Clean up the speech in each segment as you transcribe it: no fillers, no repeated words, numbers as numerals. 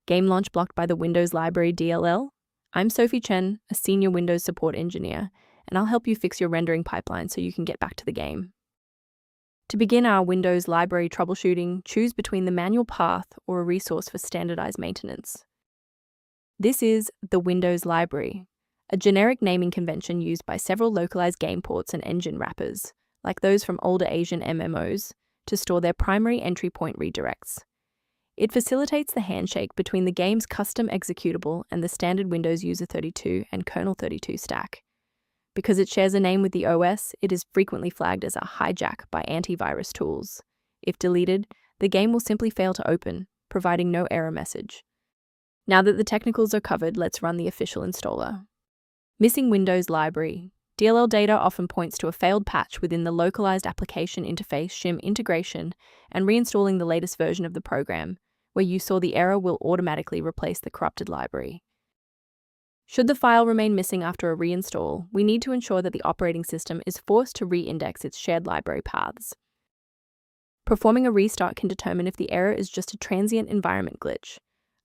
Game launch blocked by the Windows Library DLL? I'm Sophie Chen, a senior Windows support engineer, and I'll help you fix your rendering pipeline so you can get back to the game. To begin our Windows Library troubleshooting, choose between the manual path or a resource for standardized maintenance. This is the Windows Library, a generic naming convention used by several localized game ports and engine wrappers, like those from older Asian MMOs, to store their primary entry point redirects. It facilitates the handshake between the game's custom executable and the standard Windows User 32 and Kernel 32 stack. Because it shares a name with the OS, it is frequently flagged as a hijack by antivirus tools. If deleted, the game will simply fail to open, providing no error message. Now that the technicals are covered, let's run the official installer. Missing Windows Library. DLL data often points to a failed patch within the Localized Application Interface shim integration, and reinstalling the latest version of the program, where you saw the error, will automatically replace the corrupted library. Should the file remain missing after a reinstall, we need to ensure that the operating system is forced to re-index its shared library paths. Performing a restart can determine if the error is just a transient environment glitch.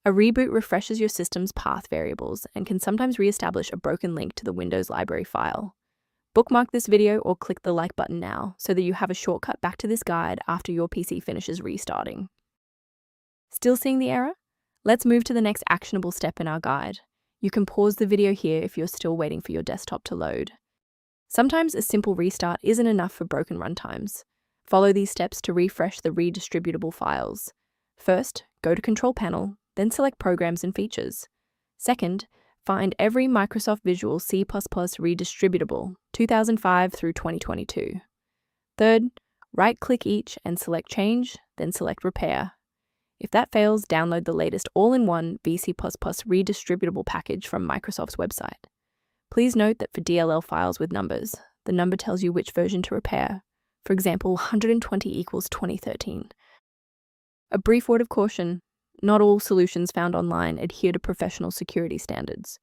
A reboot refreshes your system's path variables and can sometimes re-establish a broken link to the Windows library file. Bookmark this video or click the like button now so that you have a shortcut back to this guide after your PC finishes restarting. Still seeing the error? Let's move to the next actionable step in our guide. You can pause the video here if you're still waiting for your desktop to load. Sometimes a simple restart isn't enough for broken runtimes. Follow these steps to refresh the Redistributable files. First, go to Control Panel, then select Programs and Features. Second, find every Microsoft Visual C++ Redistributable 2005 through 2022. Third, right-click each and select Change, then select Repair. If that fails, download the latest all-in-one VC++ Redistributable package from Microsoft's website. Please note that for DLL files with numbers, the number tells you which version to repair. For example, 120 equals 2013. A brief word of caution: not all solutions found online adhere to professional security standards.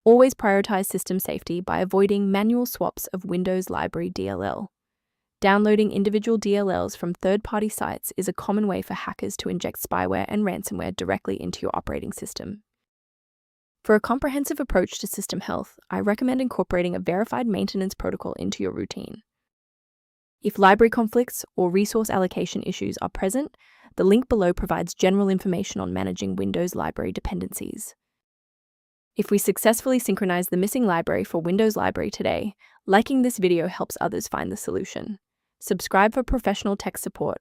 Always prioritize system safety by avoiding manual swaps of Windows Library DLL. Downloading individual DLLs from third-party sites is a common way for hackers to inject spyware and ransomware directly into your operating system. For a comprehensive approach to system health, I recommend incorporating a verified maintenance protocol into your routine. If library conflicts or resource allocation issues are present, the link below provides general information on managing Windows library dependencies. If we successfully synchronize the missing library for Windows Library today, liking this video helps others find the solution. Subscribe for professional tech support.